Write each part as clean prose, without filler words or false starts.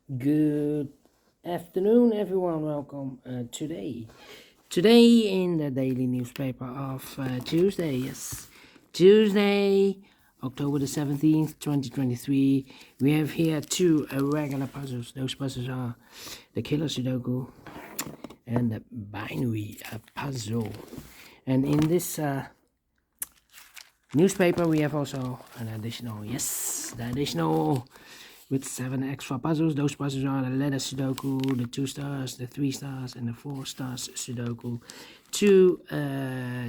Good afternoon, everyone. Welcome today in the daily newspaper of Tuesday. Yes, Tuesday, October the 17th, 2023. We have here two regular puzzles. Those puzzles are the Killer Sudoku and the Binary puzzle. And in this newspaper, we have also an additional. Yes, the additional with 7 extra puzzles. Those puzzles are the letter Sudoku, the 2 stars, the 3 stars, and the 4 stars Sudoku. 2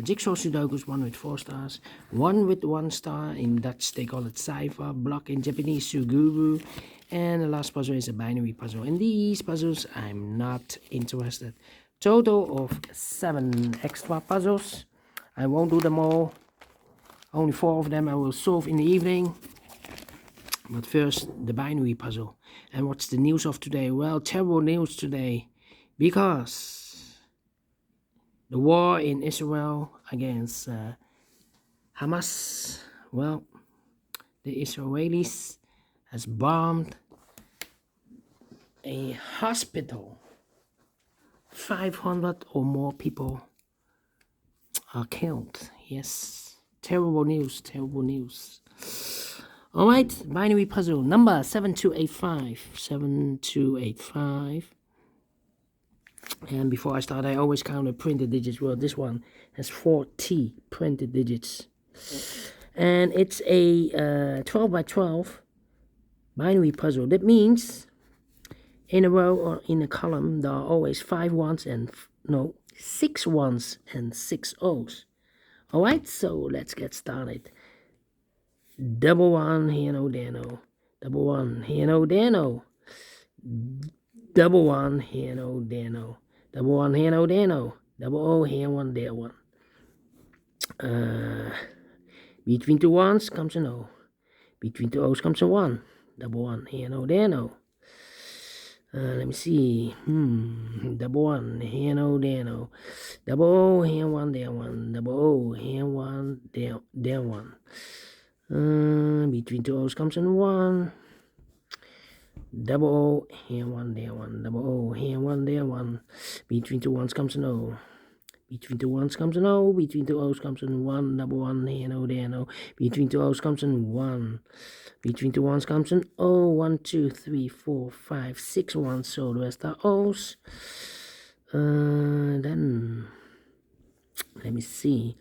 jigsaw Sudokus, 1 with 4 stars, 1 with 1 star. In Dutch, they call it cipher block. In Japanese, suguru. And the last puzzle is a binary puzzle. In these puzzles, I'm not interested. Total of 7 extra puzzles. I won't do them all. Only 4 of them I will solve in the evening. But first, the binary puzzle. And what's the news of today? Well, terrible news today. Because the war in Israel against Hamas. Well, the Israelis has bombed a hospital. 500 or more people are killed. Yes. Terrible news. Terrible news. Alright, binary puzzle number 7285. 7285. And before I start, I always count the printed digits. Well, this one has 40 printed digits. And it's a 12 by 12 binary puzzle. That means in a row or in a column, there are always 5 ones and 6 ones and 6 O's. Alright, so let's get started. Double one, here no, there no. Double one, here no, there no. Double one, here no, there no. Double one, here no, there no. Double O, here one, there one. Between 2 ones comes an O. Between 2 O's comes a 1. Double one, here no, there no. Let me see. Double one, here no, there no. Double O, here one, there one. Double O, here one, there one. Between 2 O's comes an 1. Double O, here 1, there 1. Double O, here 1, there 1. Between 2 ones comes an O. Between 2 ones comes an O. Between 2 O's comes an 1. Double 1, here no, there no. Between 2 O's comes an 1. Between 2 ones comes an O. 1, 2, 3, 4, 5, 6 ones. So the rest are O's. Then let me see.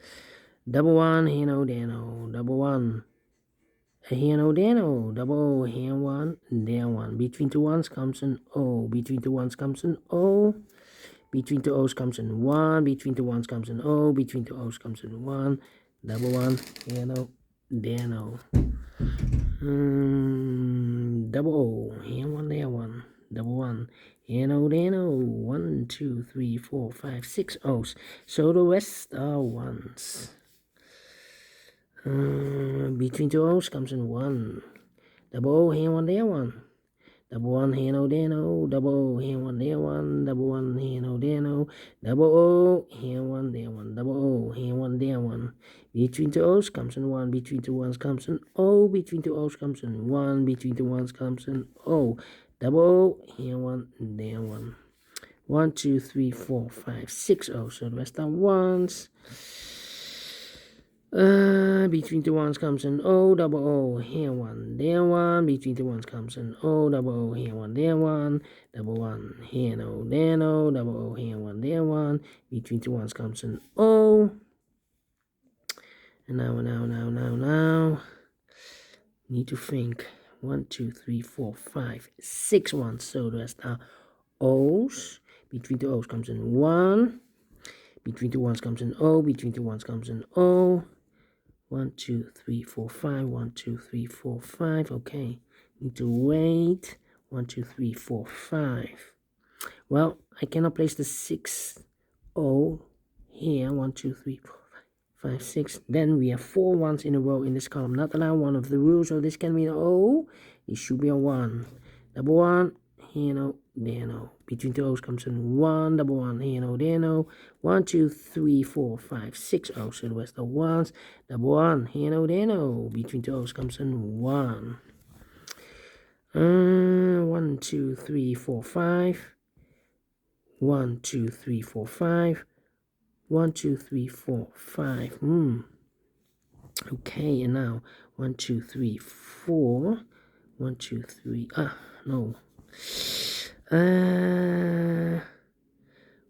Double 1, here no, there no. Double 1. Here no, there no. Double O, here 1, there 1. Between 2 ones comes an O. Between 2 ones comes an O. Between 2 O's comes an 1. Between 2 ones comes an O. Between 2 O's comes an 1. Double 1, here no, there no. Double O, here 1, there 1. Double 1, here no, there no. 1, 2, 3, 4, 5, 6 O's. So the rest are 1s. Between 2 O's comes in 1. Double O, here 1, there 1. Double 1, here no, there no. Double O, here 1, there 1. Double 1, here no, there no. Double O, here 1, there 1. Double O, here 1, there 1. Between 2 O's comes in 1. Between 2 ones comes in O. Between 2 O's comes in 1. Between 2 ones comes in O. Double O, here 1, there 1. 1, 2, 3, 4, 5, 6 O's. So the rest are 1s. Between 2 ones comes an O, double O, here 1, there 1. Between 2 ones comes an O, double O, here 1, there 1. Double 1, here no, there no. Double O, here 1, there 1. Between 2 ones comes an O. And now. Need to think. 1, 2, 3, 4, 5, 6 ones. So the rest are O's. Between 2 O's comes an 1. Between 2 ones comes an O. Between 2 ones comes an O. 1, 2, 3, 4, 5. 1, 2, 3, 4, 5. Okay. Need to wait. 1, 2, 3, 4, 5. Well, I cannot place the 6 O here. 1, 2, 3, 4, 5, 6. Then we have 4 ones in a row in this column. Not allowed, one of the rules. So this can be an O. It should be a 1. Double 1. Here no, there no. Between 2 O's comes in 1. Double 1, here no, there no. 1, 2, 3, 4, 5, 6 O's. So the rest are 1s. Double 1, here no, there no. Between 2 O's comes in 1. 1, 2, 3, 4, 5. 1, 2, 3, 4, 5. 1, 2, 3, 4, 5. Okay, and now 1, 2, 3, 4. 1, 2, 3. No.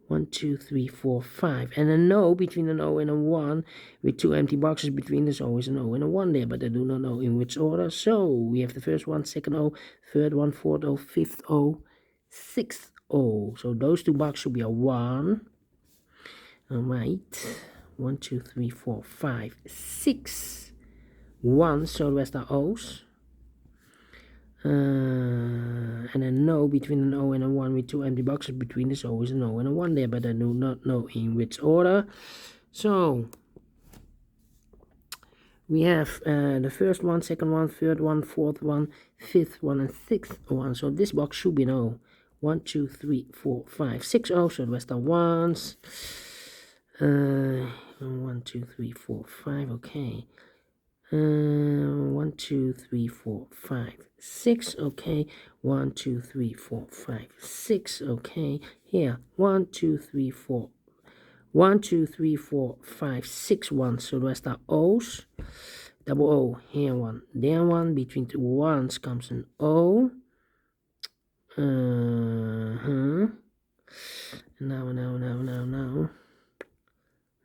1, 2, 3, 4, 5. And a no between an O and a 1 with 2 empty boxes between. There's always an O and a 1 there, but I do not know in which order. So we have the first one, second O, third one, fourth O, fifth O, sixth O. So those two boxes should be a 1. All right. 1, 2, 3, 4, 5, 6. 1. So the rest are O's. And a no between an O and a 1 with 2 empty boxes between. There's always an O and a 1 there, but I do not know in which order. So we have the first one, second one, third one, fourth one, fifth one, and sixth one. So this box should be an O. 1, 2, 3, 4, 5, 6 O. So the rest are 1s. 1, 2, 3, 4, 5. Okay. 1, 2, 3, 4, 5, 6. Okay. 1, 2, 3, 4, 5, 6. Okay. Here. 1, 2, 3, 4. 1, 2, 3, 4, 5, 6 ones. So the rest are O's. Double O. Here one. There one. Between two ones comes an O. Now.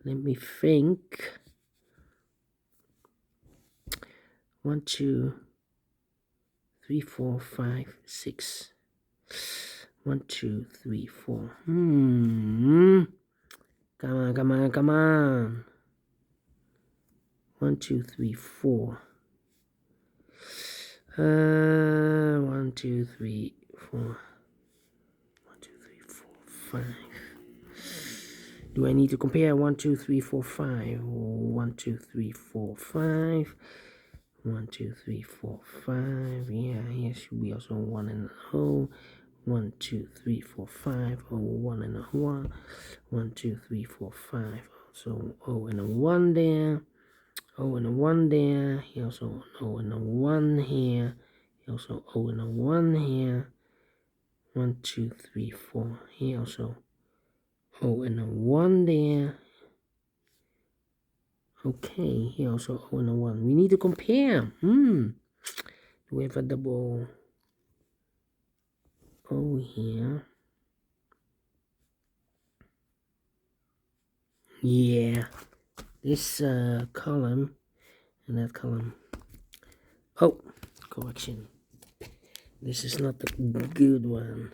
Let me think. 1, 2, 3, 4, 5, 6. 1, 2, 3, 4. Come on. 1, 2, 3, 4. 1, 2, 3, 4. 1, 2, 3, 4, 5. Do I need to compare 1, 2, 3, 4, 5? 1, 2, 3, 4, 5. 1, 2, 3, 4, 5. Yeah, here should be also 1 and an O. 1, 2, 3, 4, 5. O, 1 and a 1. 1, 2, 3, 4, 5. So O and a 1 there. O and a 1 there. Here also O and a 1 here. Here also O and a 1 here. 1, 2, 3, 4. Here also O and a 1 there. Okay, here also O and a 1. We need to compare. Do we have a double O here? Yeah, this column and that column. Oh, correction. This is not the good one.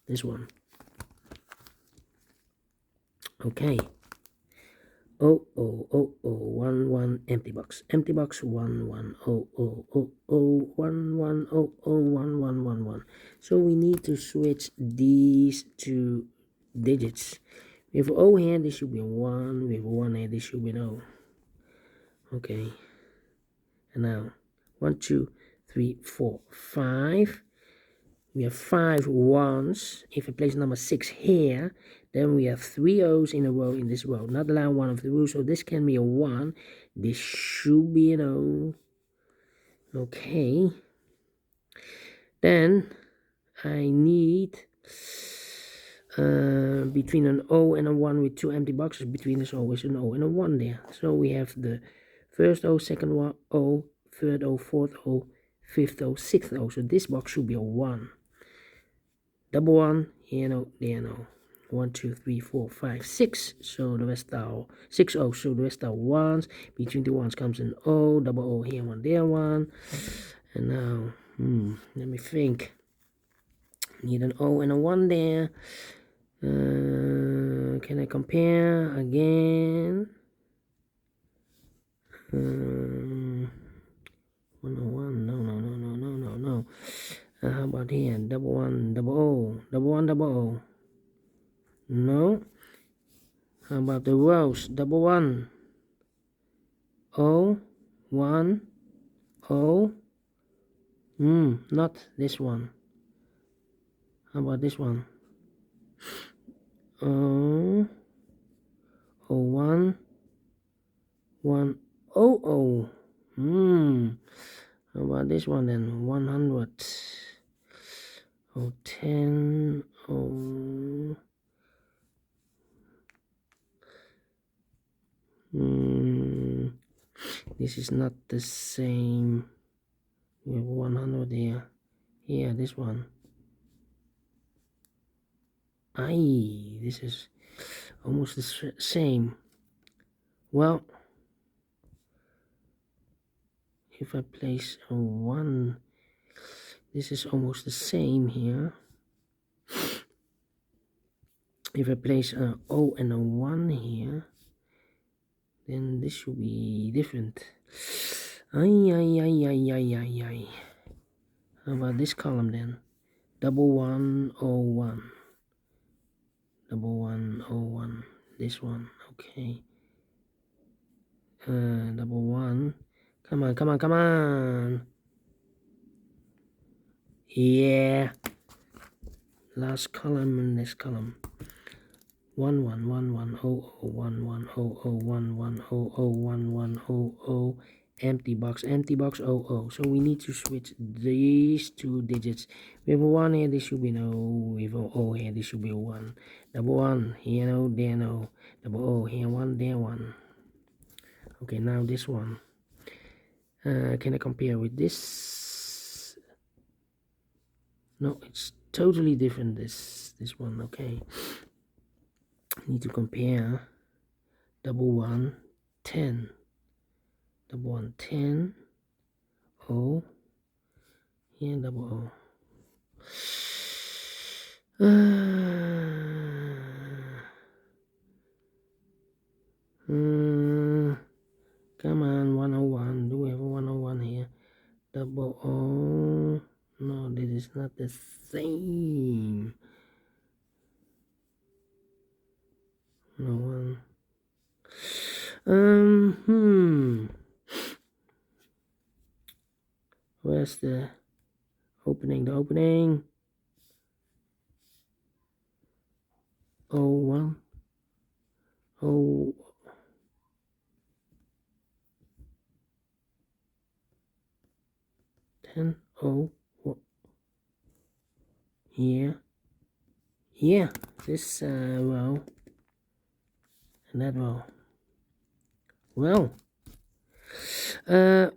This one. Okay. 1, 1, empty box. Empty box, 1, 1, 1, 1, 1, 1, 1. So we need to switch these two digits. We have O here, this should be a 1. We have a 1 here, this should be an O. Okay. And now 1, 2, 3, 4, 5. We have 5 1s. If I place number 6 here, then we have 3 O's in a row in this row. Not allowed one of the rules, so this can be a 1. This should be an O. Okay. Then I need between an O and a 1 with 2 empty boxes between. There's always an O and a 1 there. So we have the first O, second O, third O, fourth O, fifth O, sixth O. So this box should be a 1. Double 1, here no, there no. 1, 2, 3, 4, 5, 6. So the rest are 6 O. So the rest are 1s. Between the 1s comes an O. Double O here, 1 there, 1. And now, let me think. Need an O and a 1 there. Can I compare again? 101. No. How about here? Double 1, double O. Double 1, double O. No. How about the rows? Double 1. O. 1. O. Not this one. How about this one? O. O1. 1. O. How about this one then? 100. Oh, 10. Oh. This is not the same. We have 100 here. Yeah, this one. Aye, this is almost the same. Well, if I place a 1, this is almost the same here. If I place a O and a 1 here, then this should be different. Ay, ay, ay, ay, ay, ay, ay. How about this column then? 1101. 1101. This one, okay. 11. Come on, come on, come on. Yeah. Last column and this column. 111100110011001100 empty box 00. So we need to switch these two digits. We have a 1 here, this should be no. We have a O here, this should be a 1. Double 1 here, no, there, no. Double O here, 1, there, 1. Okay, now this one. Can I compare with this? No, it's totally different. This one. Okay, need to compare. 1110. 1110. O. Here, double O. Come on, 101. Do we have a 101 here? Double O. No, this is not the same. No one. Where's the opening? The opening. 01. 10. Yeah. This row and that row. Well. 1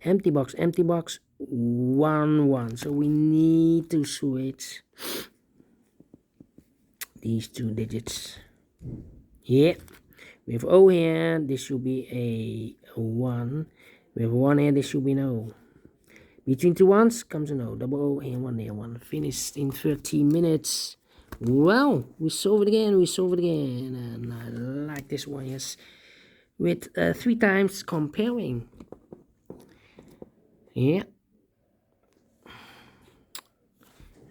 empty box 1. So we need to switch these two digits. Yeah, we have O here, this should be a 1. We have 1 here, this should be no. Between two ones comes a no. Double O and 1 there, 1. Finished in 30 minutes. Well, we solve it again, and I like this one, yes. With 3 times comparing. Yeah.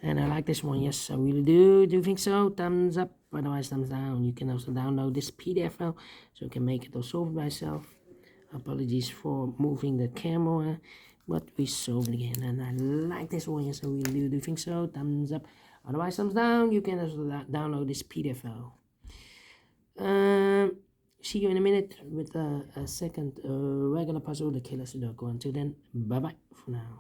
And I like this one, yes, I really do. Do you think so? Thumbs up, otherwise thumbs down. You can also download this PDF file, so you can make it or solve it by yourself. Apologies for moving the camera, but we solved it again, and I like this one, yes, I really do. Do you think so? Thumbs up, otherwise thumbs down. You can also download this PDF file. See you in a minute with a second regular puzzle, the killer Sudoku. Until then, bye bye for now.